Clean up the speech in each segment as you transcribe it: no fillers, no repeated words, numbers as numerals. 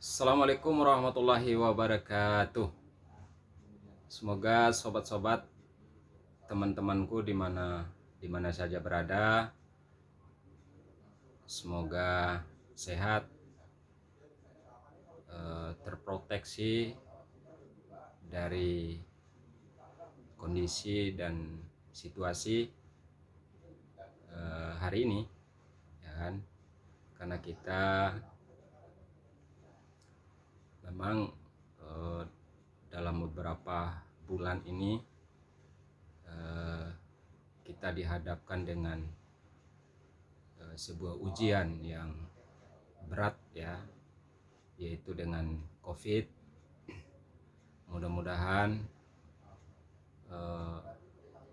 Assalamualaikum warahmatullahi wabarakatuh. Semoga sobat-sobat, teman-temanku di mana saja berada, semoga sehat, terproteksi dari kondisi dan situasi hari ini, ya kan? Karena kita memang dalam beberapa bulan ini kita dihadapkan dengan sebuah ujian yang berat, ya, yaitu dengan COVID. Mudah-mudahan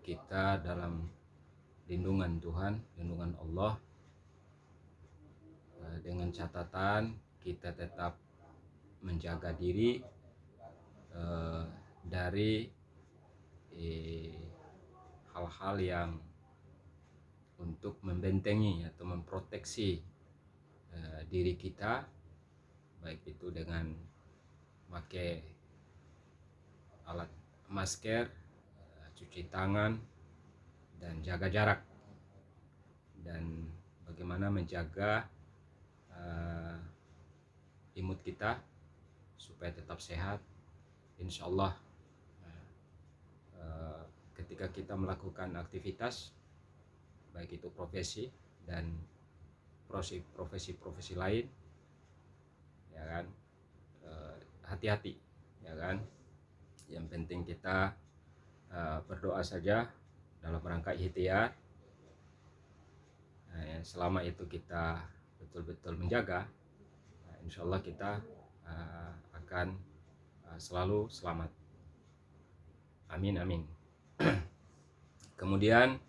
kita dalam lindungan Tuhan, lindungan Allah, dengan catatan kita tetap menjaga diri dari hal-hal yang untuk membentengi atau memproteksi diri kita, baik itu dengan memakai alat masker, cuci tangan, dan jaga jarak, dan bagaimana menjaga imut kita supaya tetap sehat. Insya Allah ketika kita melakukan aktivitas, baik itu profesi dan profesi-profesi lain, ya kan, hati-hati, ya kan. Yang penting kita berdoa saja dalam rangka ikhtiar. Selama itu kita betul-betul menjaga, insya Allah kita akan selalu selamat. Amin amin. Kemudian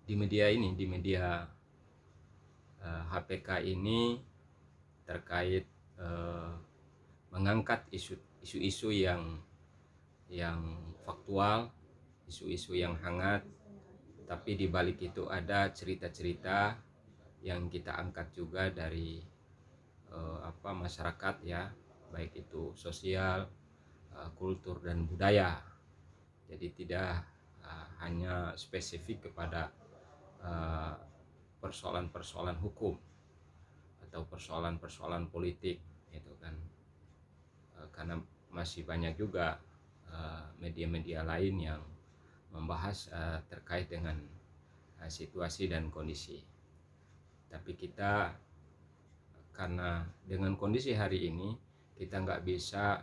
di media HPK ini terkait mengangkat isu-isu yang faktual, isu-isu yang hangat, tapi di balik itu ada cerita-cerita yang kita angkat juga dari masyarakat, ya, baik itu sosial, kultur dan budaya. Jadi tidak hanya spesifik kepada persoalan-persoalan hukum atau persoalan-persoalan politik, gitu kan. Karena masih banyak juga media-media lain yang membahas terkait dengan situasi dan kondisi. Tapi kita, karena dengan kondisi hari ini kita nggak bisa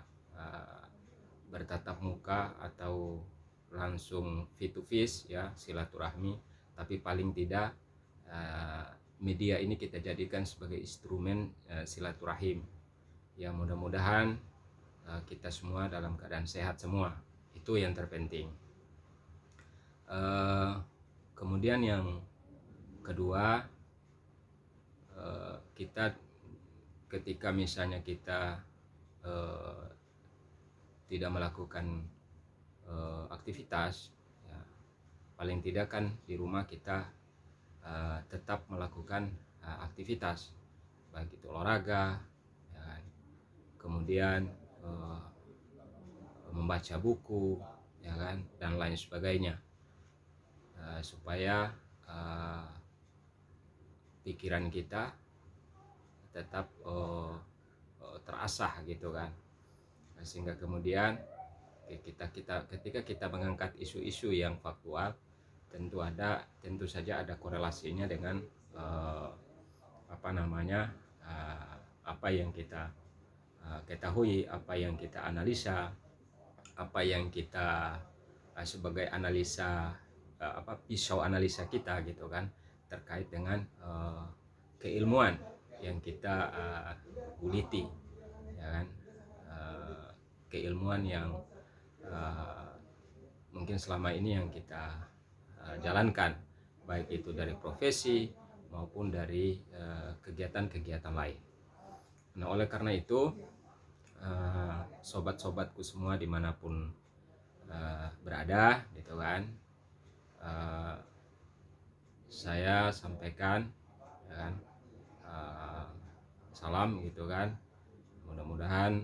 bertatap muka atau langsung face to face, ya, silaturahmi, tapi paling tidak media ini kita jadikan sebagai instrumen silaturahim. Ya, mudah-mudahan kita semua dalam keadaan sehat semua, itu yang terpenting. Kemudian yang kedua, kita ketika misalnya kita tidak melakukan aktivitas, ya, paling tidak kan di rumah kita tetap melakukan aktivitas, baik itu olahraga, ya kan? Kemudian membaca buku, ya kan, dan lain sebagainya, supaya pikiran kita tetap terasah, gitu kan. Sehingga kemudian ketika kita mengangkat isu-isu yang faktual, tentu saja ada korelasinya dengan apa yang kita ketahui, apa yang kita analisa, apa yang kita sebagai analisa pisau analisa kita, gitu kan, terkait dengan keilmuan yang kita guliti, ya kan. Keilmuan yang mungkin selama ini yang kita jalankan, baik itu dari profesi maupun dari kegiatan-kegiatan lain. Nah, oleh karena itu sobat-sobatku semua dimanapun berada, gitu kan, saya sampaikan, ya kan, salam gitu kan. Mudah-mudahan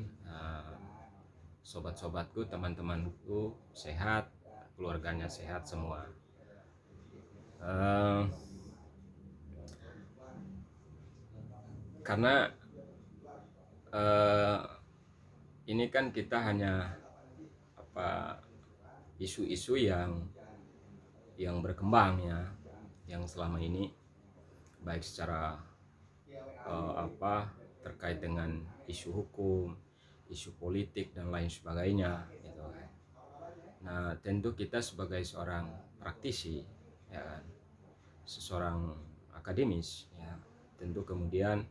sobat-sobatku, teman-temanku sehat, keluarganya sehat semua. Karena ini kan kita hanya isu-isu yang berkembang ya, yang selama ini baik secara terkait dengan isu hukum, isu politik dan lain sebagainya gitu kan. Nah, tentu kita sebagai seorang praktisi ya kan, seorang akademis ya, tentu kemudian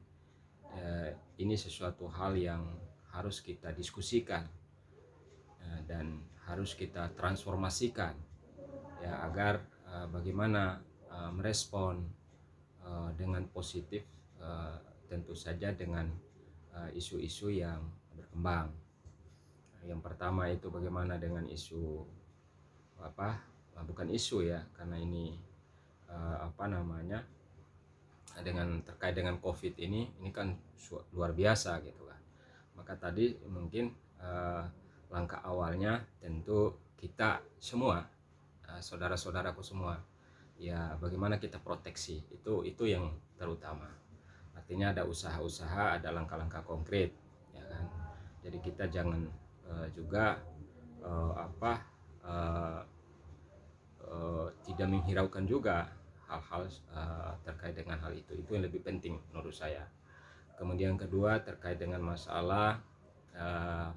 ini sesuatu hal yang harus kita diskusikan dan harus kita transformasikan ya, agar bagaimana merespon dengan positif, tentu saja dengan isu-isu yang berkembang. Yang pertama itu bagaimana dengan isu bukan isu ya, karena ini dengan terkait dengan COVID ini kan luar biasa gitu kan. Maka tadi mungkin langkah awalnya tentu kita semua, saudara-saudaraku semua ya, bagaimana kita proteksi, itu yang terutama. Artinya ada usaha-usaha, ada langkah-langkah konkret ya kan. Jadi kita jangan juga tidak menghiraukan juga hal-hal terkait dengan hal itu yang lebih penting menurut saya. Kemudian kedua terkait dengan masalah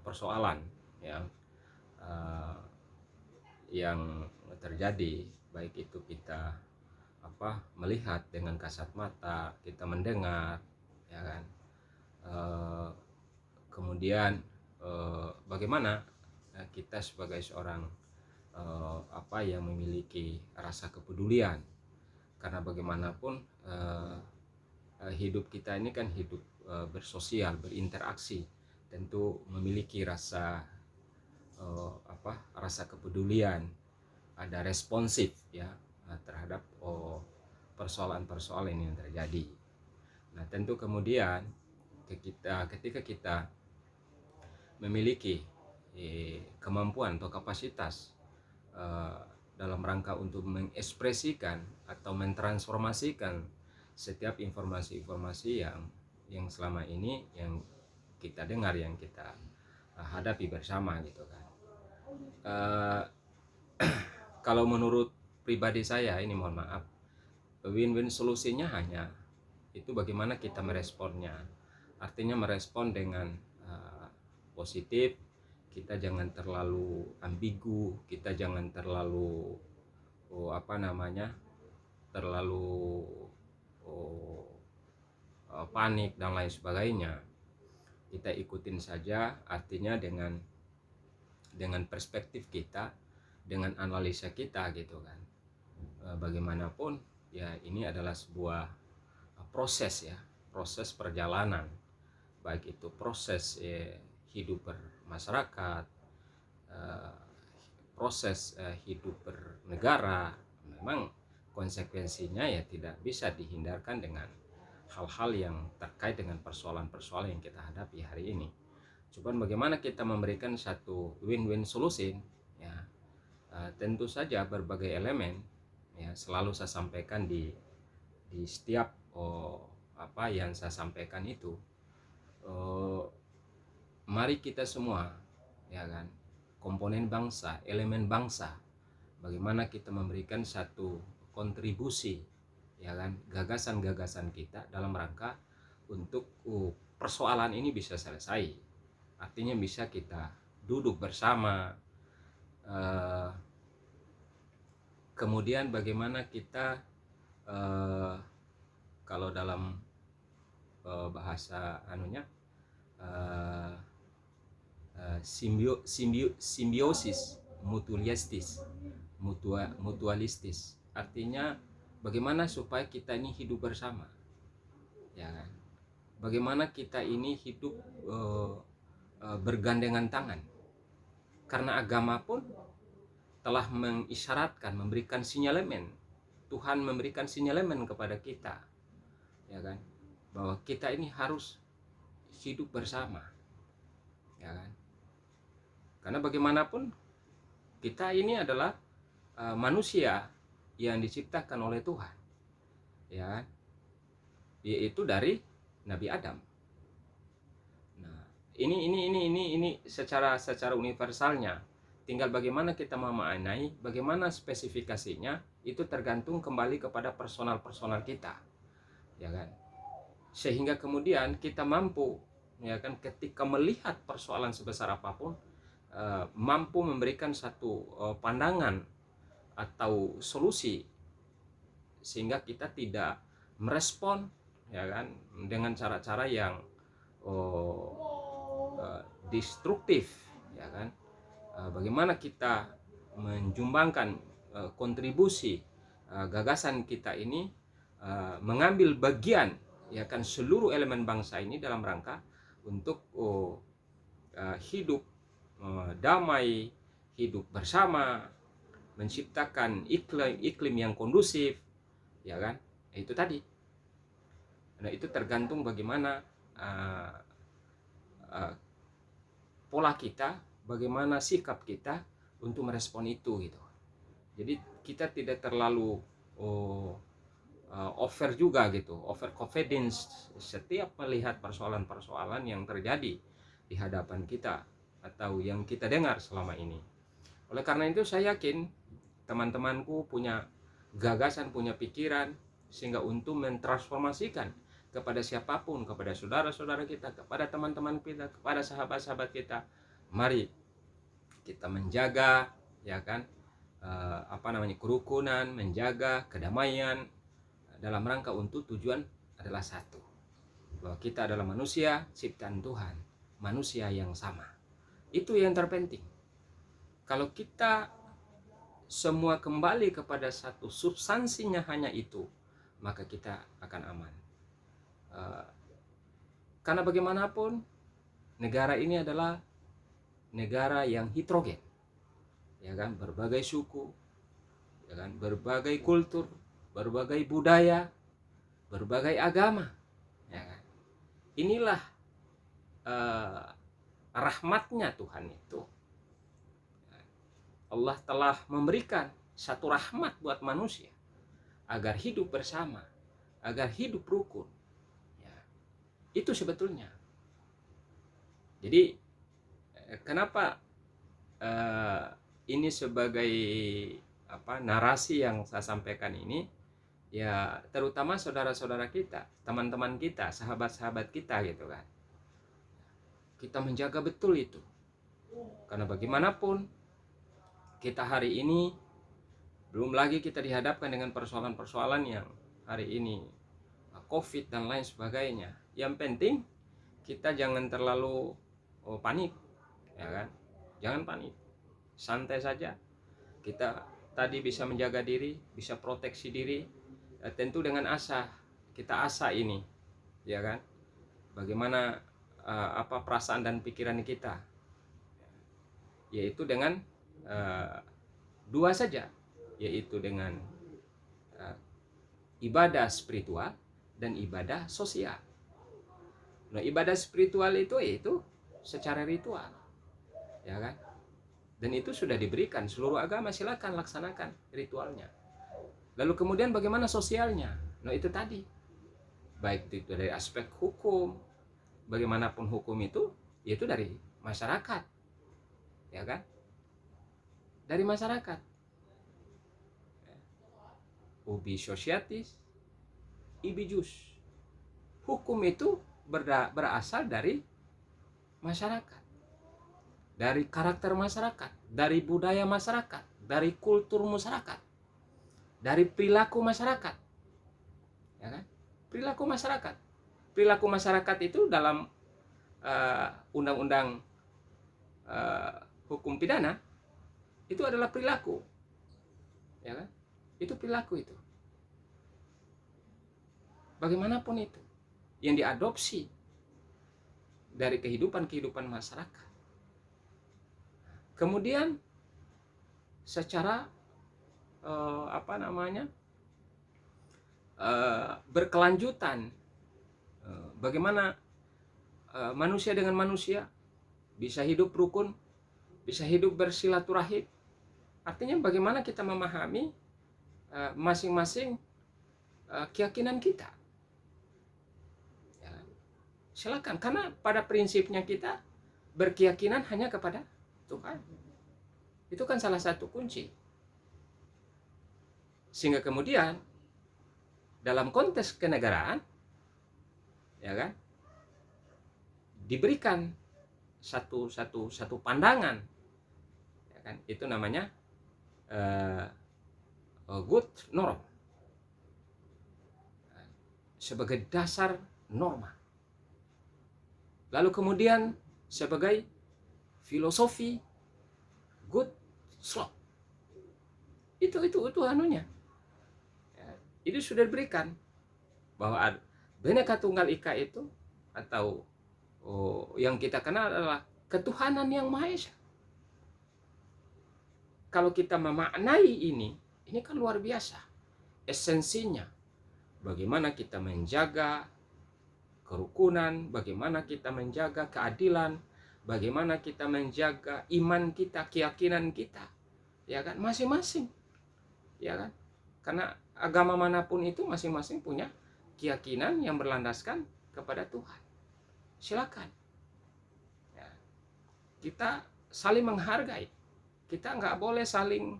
persoalan ya, yang terjadi, baik itu kita melihat dengan kasat mata, kita mendengar ya kan. Kemudian bagaimana kita sebagai seorang yang memiliki rasa kepedulian, karena bagaimanapun hidup kita ini kan hidup bersosial, berinteraksi, tentu memiliki rasa rasa kepedulian, ada responsif ya terhadap persoalan-persoalan yang terjadi. Nah, tentu kemudian ketika kita memiliki kemampuan atau kapasitas dalam rangka untuk mengekspresikan atau mentransformasikan setiap informasi-informasi yang selama ini yang kita dengar, yang kita hadapi bersama gitu kan. Kalau menurut pribadi saya ini, mohon maaf, win-win solusinya hanya itu bagaimana kita meresponnya. Artinya merespon dengan positif, kita jangan terlalu ambigu, kita jangan terlalu terlalu panik dan lain sebagainya. Kita ikutin saja, artinya dengan perspektif kita, dengan analisa kita gitu kan. Bagaimanapun ya, ini adalah sebuah proses ya, proses perjalanan, baik itu proses hidup bermasyarakat, proses hidup bernegara. Memang konsekuensinya ya tidak bisa dihindarkan dengan hal-hal yang terkait dengan persoalan-persoalan yang kita hadapi hari ini. Cuman bagaimana kita memberikan satu win-win solution ya, tentu saja berbagai elemen ya selalu saya sampaikan di setiap yang saya sampaikan itu. Mari kita semua ya kan, komponen bangsa, elemen bangsa, bagaimana kita memberikan satu kontribusi ya kan, gagasan-gagasan kita dalam rangka untuk persoalan ini bisa selesai. Artinya bisa kita duduk bersama, kemudian bagaimana kita kalau dalam bahasa simbiosis mutualistis, artinya bagaimana supaya kita ini hidup bersama ya kan? Bagaimana kita ini hidup bergandengan tangan, karena agama pun telah mengisyaratkan, memberikan sinyalemen, Tuhan memberikan sinyalemen kepada kita ya kan, bahwa kita ini harus hidup bersama, ya kan? Karena bagaimanapun kita ini adalah manusia yang diciptakan oleh Tuhan, ya kan? Yaitu dari Nabi Adam. Nah, ini secara universalnya. Tinggal bagaimana kita memaknai, bagaimana spesifikasinya, itu tergantung kembali kepada personal kita, ya kan? Sehingga kemudian kita mampu, ya kan, ketika melihat persoalan sebesar apapun, mampu memberikan satu pandangan atau solusi, sehingga kita tidak merespon, ya kan, dengan cara-cara yang destruktif, ya kan. Bagaimana kita menjumbangkan kontribusi gagasan kita ini, mengambil bagian, ya kan, seluruh elemen bangsa ini dalam rangka untuk hidup damai, hidup bersama, menciptakan iklim yang kondusif, ya kan. Itu tadi. Nah, itu tergantung bagaimana pola kita, bagaimana sikap kita untuk merespon itu, gitu. Jadi kita tidak terlalu over juga, gitu, over confidence setiap melihat persoalan-persoalan yang terjadi di hadapan kita atau yang kita dengar selama ini. Oleh karena itu saya yakin teman-temanku punya gagasan, punya pikiran, sehingga untuk mentransformasikan kepada siapapun, kepada saudara-saudara kita, kepada teman-teman kita, kepada sahabat-sahabat kita, mari kita menjaga, ya kan, kerukunan, menjaga kedamaian dalam rangka untuk tujuan adalah satu, bahwa kita adalah manusia ciptaan Tuhan, manusia yang sama. Itu yang terpenting. Kalau kita semua kembali kepada satu substansinya hanya itu, maka kita akan aman. Karena bagaimanapun negara ini adalah negara yang heterogen, ya kan, berbagai suku, ya kan, berbagai kultur, berbagai budaya, berbagai agama, ya kan. Inilah rahmatnya Tuhan itu. Allah telah memberikan satu rahmat buat manusia agar hidup bersama, agar hidup rukun. Ya, itu sebetulnya. Jadi kenapa ini sebagai narasi yang saya sampaikan ini, ya terutama saudara-saudara kita, teman-teman kita, sahabat-sahabat kita, gitu kan. Kita menjaga betul itu. Karena bagaimanapun kita hari ini, belum lagi kita dihadapkan dengan persoalan-persoalan yang hari ini, COVID dan lain sebagainya. Yang penting kita jangan terlalu panik, ya kan? Jangan panik, santai saja. Kita tadi bisa menjaga diri, bisa proteksi diri, tentu dengan asah. Kita asah ini, ya kan? Bagaimana perasaan dan pikiran kita, yaitu dengan dua saja, yaitu dengan ibadah spiritual dan ibadah sosial. Nah, ibadah spiritual itu secara ritual, ya kan, dan itu sudah diberikan seluruh agama, silakan laksanakan ritualnya. Lalu kemudian bagaimana sosialnya? Nah, itu tadi, baik itu dari aspek hukum, bagaimanapun hukum itu, yaitu dari masyarakat, ya kan, dari masyarakat. Ubi societas, ibi jus. Hukum itu berasal dari masyarakat, dari karakter masyarakat, dari budaya masyarakat, dari kultur masyarakat, dari perilaku masyarakat, ya kan? Perilaku masyarakat itu dalam undang-undang hukum pidana itu adalah perilaku, ya kan? Itu perilaku itu. Bagaimanapun itu yang diadopsi dari kehidupan masyarakat. Kemudian secara berkelanjutan, bagaimana manusia dengan manusia, bisa hidup rukun, bisa hidup bersilaturahim. Artinya bagaimana kita memahami masing-masing keyakinan kita. Ya, silakan, karena pada prinsipnya kita berkeyakinan hanya kepada Tuhan. Itu kan salah satu kunci. Sehingga kemudian dalam konteks kenegaraan, ya kan, diberikan satu pandangan, ya kan, itu namanya good norm, sebagai dasar norma. Lalu kemudian sebagai filosofi good slope. Itu anunya. Ya, itu sudah diberikan bahwa Bhinneka Tunggal Ika itu, atau yang kita kenal adalah ketuhanan yang Maha Esa. Kalau kita memaknai ini kan luar biasa. Esensinya, bagaimana kita menjaga kerukunan, bagaimana kita menjaga keadilan, bagaimana kita menjaga iman kita, keyakinan kita, ya kan, masing-masing, ya kan, karena agama manapun itu masing-masing punya keyakinan yang berlandaskan kepada Tuhan. Silakan, ya, kita saling menghargai, kita nggak boleh saling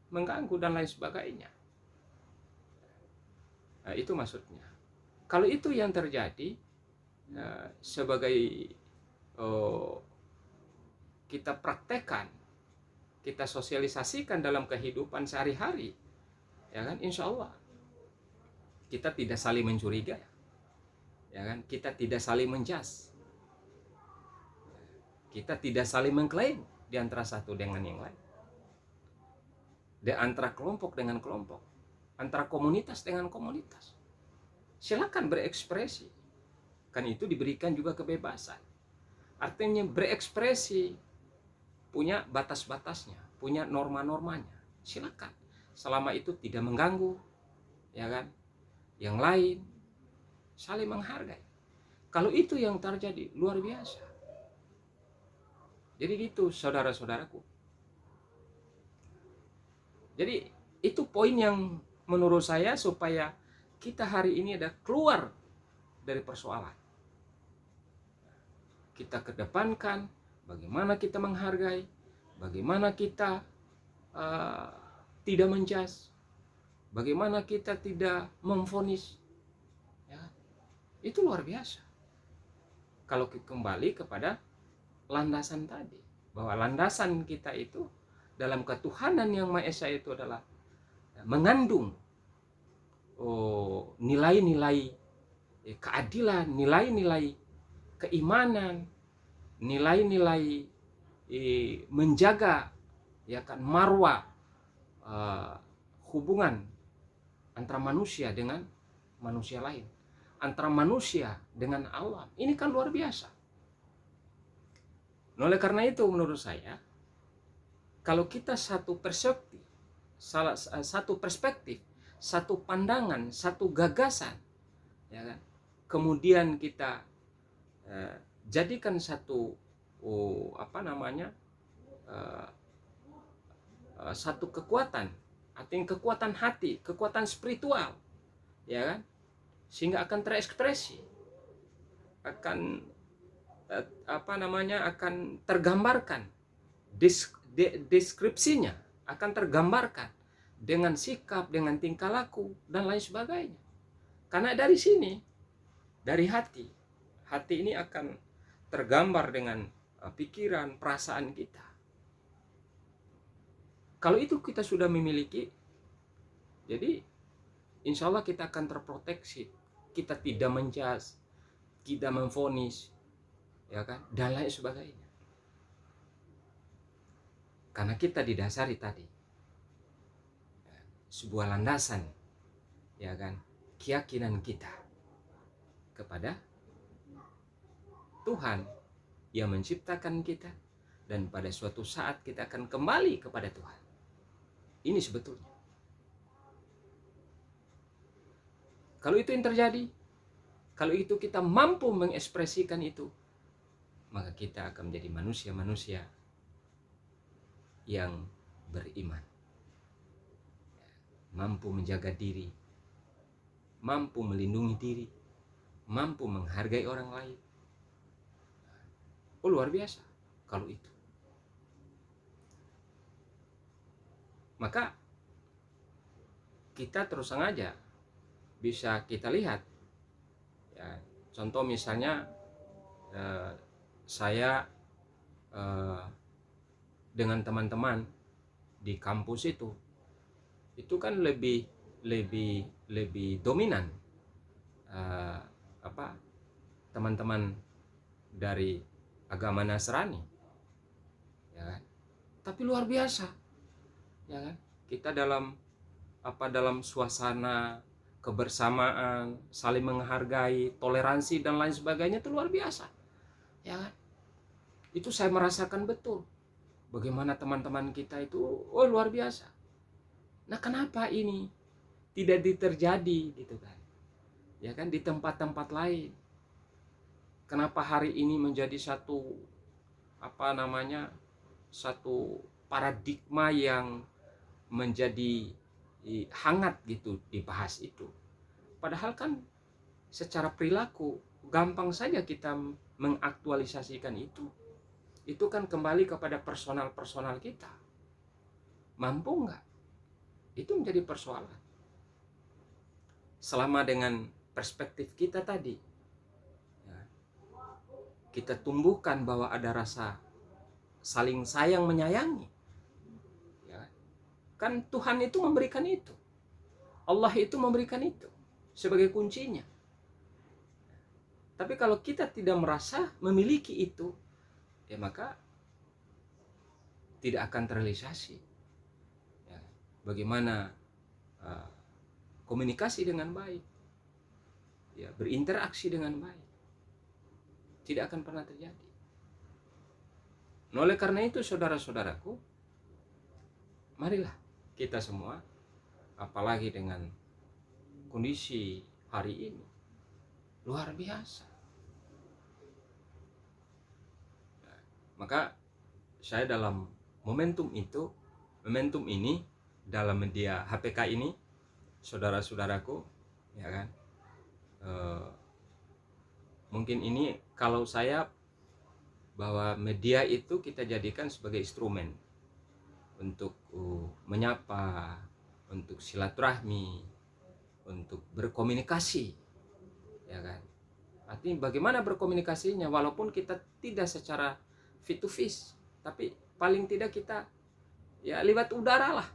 mengganggu dan lain sebagainya. Nah, itu maksudnya. Kalau itu yang terjadi, sebagai kita praktekkan, kita sosialisasikan dalam kehidupan sehari-hari, ya kan, insya Allah kita tidak saling mencurigai, ya kan, kita tidak saling menjas, kita tidak saling mengklaim di antara satu dengan yang lain, di antara kelompok dengan kelompok, antara komunitas dengan komunitas. Silakan berekspresi, kan itu diberikan juga kebebasan. Artinya berekspresi punya batas-batasnya, punya norma-normanya. Silakan, selama itu tidak mengganggu, ya kan, yang lain, saling menghargai. Kalau itu yang terjadi, luar biasa. Jadi gitu, saudara-saudaraku. Jadi itu poin yang menurut saya, supaya kita hari ini ada keluar dari persoalan. Kita kedepankan bagaimana kita menghargai, bagaimana kita tidak menjas, bagaimana kita tidak memvonis, ya, itu luar biasa. Kalau kembali kepada landasan tadi, bahwa landasan kita itu dalam ketuhanan yang Maha Esa itu adalah mengandung nilai-nilai keadilan, nilai-nilai keimanan, nilai-nilai menjaga, ya kan, marwah hubungan antara manusia dengan manusia lain, antara manusia dengan alam. Ini kan luar biasa. Oleh karena itu menurut saya, kalau kita satu perspektif, satu pandangan, satu gagasan, ya kan, kemudian kita jadikan satu satu kekuatan, artinya kekuatan hati, kekuatan spiritual, ya kan, sehingga akan terekspresi, akan akan tergambarkan, deskripsinya akan tergambarkan dengan sikap, dengan tingkah laku dan lain sebagainya. Karena dari sini, dari hati ini akan tergambar dengan pikiran, perasaan kita. Kalau itu kita sudah memiliki, jadi insya Allah kita akan terproteksi. Kita tidak menjas, tidak memvonis, ya kan, dan lain sebagainya. Karena kita didasari tadi sebuah landasan, ya kan, keyakinan kita kepada Tuhan yang menciptakan kita, dan pada suatu saat kita akan kembali kepada Tuhan. Ini sebetulnya. Kalau itu yang terjadi, kalau itu kita mampu mengekspresikan itu, maka kita akan menjadi manusia-manusia yang beriman, mampu menjaga diri, mampu melindungi diri, mampu menghargai orang lain. Oh, luar biasa kalau itu. Maka kita terus sengaja bisa kita lihat ya, contoh misalnya saya dengan teman-teman di kampus itu kan lebih dominan teman-teman dari agama Nasrani, ya kan? Tapi luar biasa, ya kan? Kita dalam suasana kebersamaan, saling menghargai, toleransi dan lain sebagainya itu luar biasa, ya kan? Itu saya merasakan betul bagaimana teman-teman kita itu luar biasa. Nah, kenapa ini tidak terjadi gitu kan? Ya kan, di tempat-tempat lain. Kenapa hari ini menjadi satu paradigma yang menjadi hangat gitu dibahas itu. Padahal kan secara perilaku gampang saja kita mengaktualisasikan itu. Itu kan kembali kepada personal kita. Mampu nggak? Itu menjadi persoalan. Selama dengan perspektif kita tadi, ya, kita tumbuhkan bahwa ada rasa saling sayang menyayangi, ya, kan Tuhan itu memberikan itu, Allah itu memberikan itu sebagai kuncinya. Tapi kalau kita tidak merasa memiliki itu, ya maka tidak akan terrealisasi. Ya, bagaimana komunikasi dengan baik, ya, berinteraksi dengan baik, tidak akan pernah terjadi. Nah, oleh karena itu saudara-saudaraku, marilah kita semua, apalagi dengan kondisi hari ini luar biasa. Nah, maka saya dalam momentum ini dalam media HPK ini, saudara-saudaraku, ya kan, mungkin ini kalau saya bahwa media itu kita jadikan sebagai instrumen untuk menyapa, untuk silaturahmi, untuk berkomunikasi, ya kan. Artinya bagaimana berkomunikasinya, walaupun kita tidak secara face to face, tapi paling tidak kita ya lewat udara lah,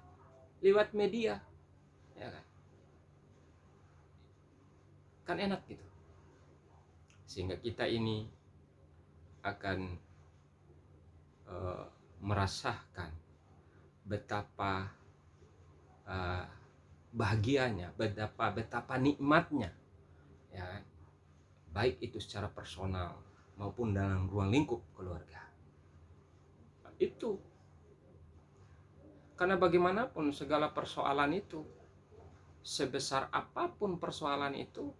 lewat media, ya kan. Kan enak gitu. Sehingga kita ini akan merasakan betapa bahagianya, betapa nikmatnya, ya, baik itu secara personal maupun dalam ruang lingkup keluarga. Itu karena bagaimanapun segala persoalan itu, sebesar apapun persoalan itu,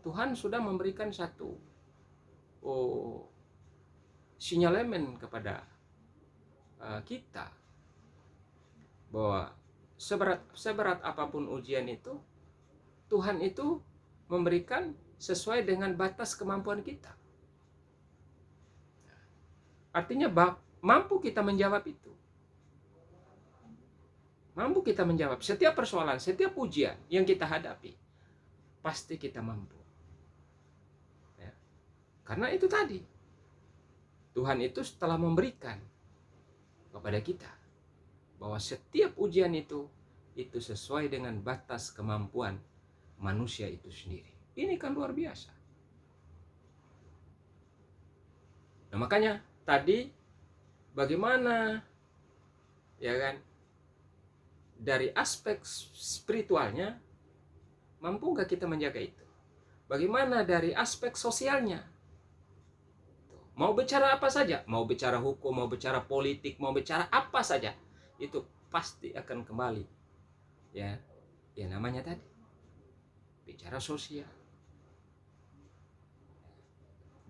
Tuhan sudah memberikan satu sinyalemen kepada kita bahwa seberat apapun ujian itu, Tuhan itu memberikan sesuai dengan batas kemampuan kita. Artinya mampu kita menjawab itu. Mampu kita menjawab setiap persoalan, setiap ujian yang kita hadapi. Pasti kita mampu. Ya. Karena itu tadi, Tuhan itu telah memberikan kepada kita bahwa setiap ujian itu sesuai dengan batas kemampuan manusia itu sendiri. Ini kan luar biasa. Nah, makanya tadi bagaimana, ya kan, dari aspek spiritualnya mampu nggak kita menjaga itu? Bagaimana dari aspek sosialnya? Mau bicara apa saja, mau bicara hukum, mau bicara politik, mau bicara apa saja, itu pasti akan kembali, ya namanya tadi, bicara sosial,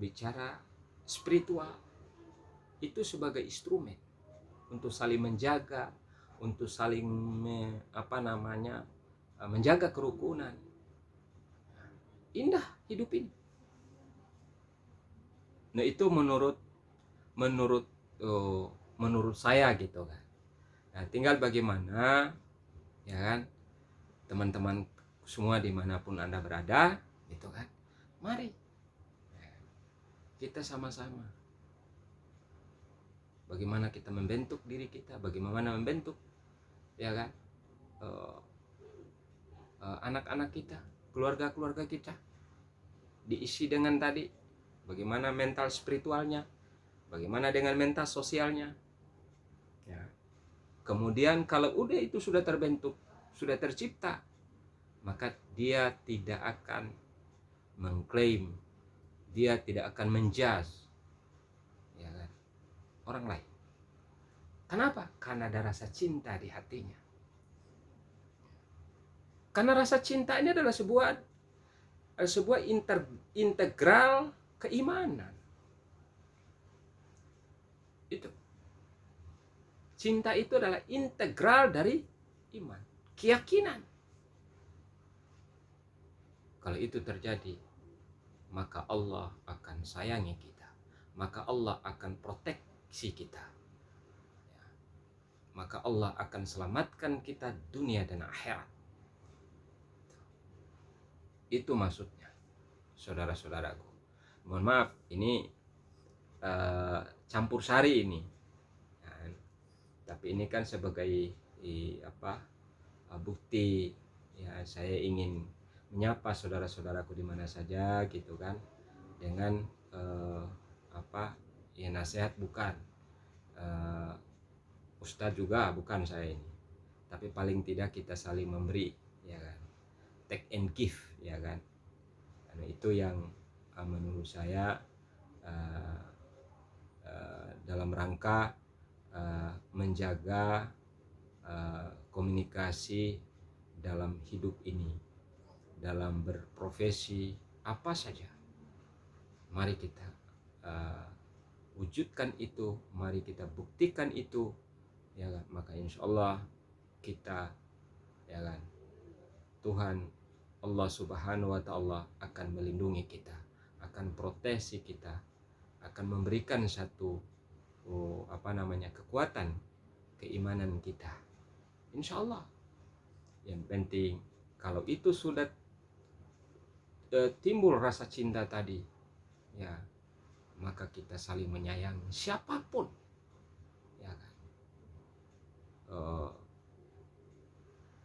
bicara spiritual itu sebagai instrumen untuk saling menjaga, untuk saling menjaga kerukunan. Indah hidup ini. Nah itu menurut saya gitu kan. Nah tinggal bagaimana ya kan teman-teman semua dimanapun Anda berada gitu kan, mari kita sama-sama bagaimana kita membentuk diri kita, bagaimana membentuk ya kan anak-anak kita, keluarga-keluarga kita, diisi dengan tadi bagaimana mental spiritualnya, bagaimana dengan mental sosialnya ya. Kemudian kalau udah itu sudah terbentuk, sudah tercipta, maka dia tidak akan mengklaim, dia tidak akan menjudge ya kan, orang lain. Kenapa? Karena ada rasa cinta di hatinya. Karena rasa cinta ini adalah sebuah integral keimanan. Itu. Cinta itu adalah integral dari iman, keyakinan. Kalau itu terjadi, maka Allah akan sayangi kita, maka Allah akan proteksi kita, maka Allah akan selamatkan kita dunia dan akhirat. Itu maksudnya, saudara-saudaraku. Mohon maaf, ini campur sari ini. Tapi ini kan sebagai bukti ya, saya ingin menyapa saudara-saudaraku di mana saja gitu kan, dengan ya nasihat bukan, ustadz juga bukan saya ini, tapi paling tidak kita saling memberi ya kan, take and give ya kan. Karena itu yang menurut saya dalam rangka menjaga komunikasi dalam hidup ini, dalam berprofesi apa saja. Mari kita wujudkan itu, mari kita buktikan itu ya kan. Maka insya Allah kita ya kan, Tuhan Allah Subhanahu wa Ta'ala akan melindungi kita, akan proteksi kita, akan memberikan satu kekuatan keimanan kita, insya Allah. Yang penting kalau itu sudah timbul rasa cinta tadi ya, maka kita saling menyayangi siapapun ya kan,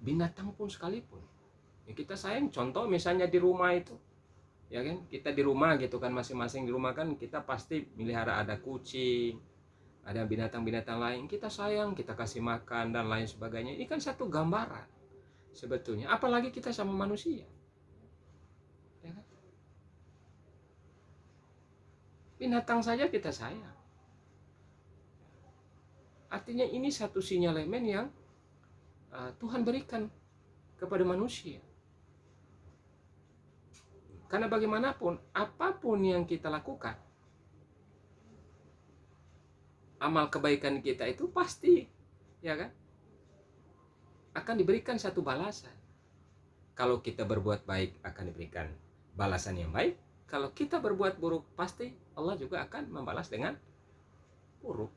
binatang pun sekalipun ya kita sayang. Contoh misalnya di rumah itu ya kan, kita di rumah gitu kan, masing-masing di rumah kan kita pasti melihara, ada kucing, ada binatang-binatang lain, kita sayang, kita kasih makan dan lain sebagainya. Ini kan satu gambaran sebetulnya, apalagi kita sama manusia ya kan? Binatang saja kita sayang. Artinya ini satu sinyalemen yang Tuhan berikan kepada manusia. Karena bagaimanapun, apapun yang kita lakukan, amal kebaikan kita itu pasti ya kan, akan diberikan satu balasan. Kalau kita berbuat baik akan diberikan balasan yang baik. Kalau kita berbuat buruk, pasti Allah juga akan membalas dengan buruk.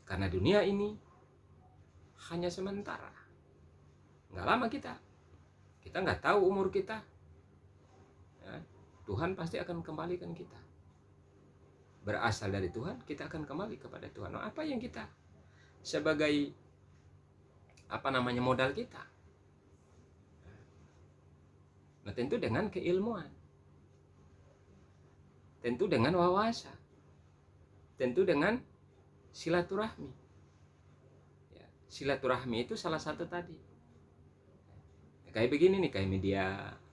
Karena dunia ini hanya sementara, nggak lama kita nggak tahu umur kita ya. Tuhan pasti akan kembalikan kita, berasal dari Tuhan, kita akan kembali kepada Tuhan. Nah, apa yang kita sebagai modal kita? Nah, tentu dengan keilmuan, tentu dengan wawasan, tentu dengan silaturahmi ya. Silaturahmi itu salah satu tadi kayak begini nih, kayak media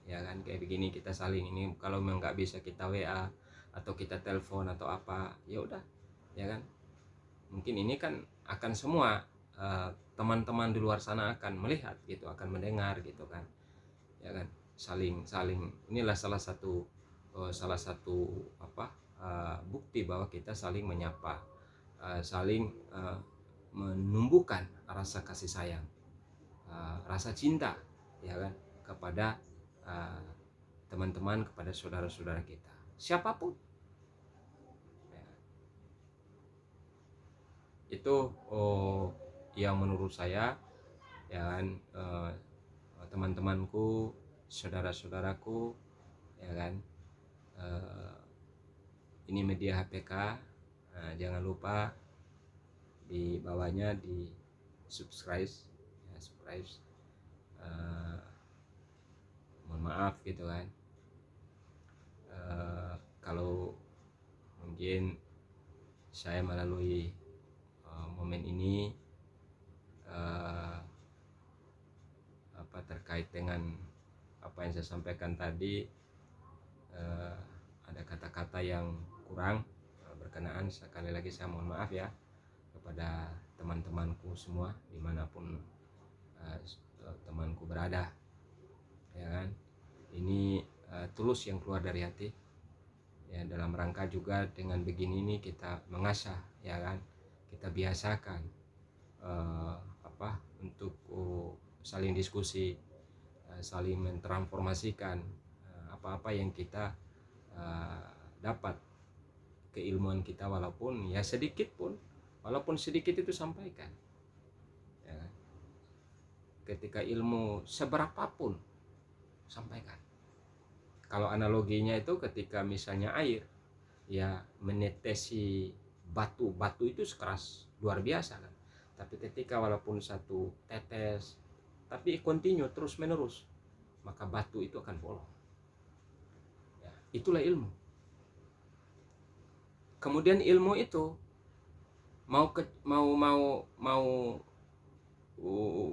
ya kan, kayak begini kita saling ini. Kalau memang nggak bisa kita WA atau kita telepon atau apa, ya udah ya kan. Mungkin ini kan akan semua teman-teman di luar sana akan melihat gitu, akan mendengar gitu kan ya kan. Saling inilah salah satu salah satu bukti bahwa kita saling menyapa, saling menumbuhkan rasa kasih sayang, rasa cinta, ya kan, kepada teman-teman, kepada saudara-saudara kita, siapapun. Ya, itu yang menurut saya, ya kan, teman-temanku, saudara-saudaraku, ya kan, ini media HPK, jangan lupa di bawahnya di subscribe, ya, subscribe. Mohon maaf gitu kan, kalau mungkin saya melalui momen ini terkait dengan apa yang saya sampaikan tadi, ada kata-kata yang kurang berkenaan, sekali lagi saya mohon maaf ya kepada teman-temanku semua dimanapun temanku berada, ya kan. Ini tulus yang keluar dari hati, ya, dalam rangka juga dengan begini ini kita mengasah, ya kan, kita biasakan untuk saling diskusi, saling mentransformasikan apa-apa yang kita dapat, keilmuan kita, walaupun ya sedikit pun, walaupun sedikit itu sampaikan, ya. Ketika ilmu seberapapun sampaikan. Kalau analoginya itu ketika misalnya air, ya, menetesi batu itu sekeras luar biasa kan, tapi ketika walaupun satu tetes tapi kontinu terus menerus, maka batu itu akan bolong, ya, itulah ilmu. Kemudian ilmu itu mau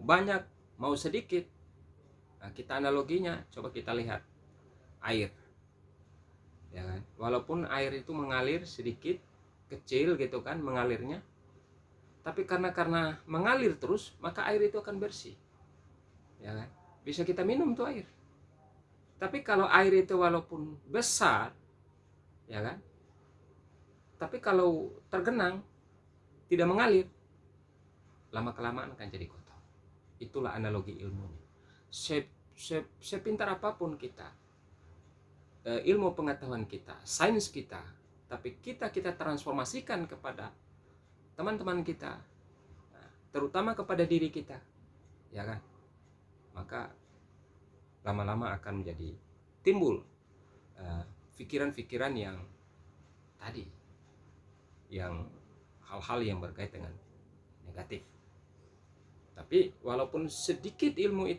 banyak mau sedikit, nah, kita analoginya coba kita lihat air, ya kan, walaupun air itu mengalir sedikit kecil gitu kan mengalirnya, tapi karena mengalir terus maka air itu akan bersih, ya kan, bisa kita minum tuh air. Tapi kalau air itu walaupun besar, ya kan, tapi kalau tergenang tidak mengalir, lama kelamaan akan jadi kotor. Itulah analogi ilmunya. Sepintar apapun kita, ilmu pengetahuan kita, sains kita, tapi kita transformasikan kepada teman-teman kita, terutama kepada diri kita, ya kan, maka lama-lama akan menjadi timbul pikiran-pikiran yang tadi, yang hal-hal yang berkait dengan negatif. Tapi walaupun sedikit ilmu itu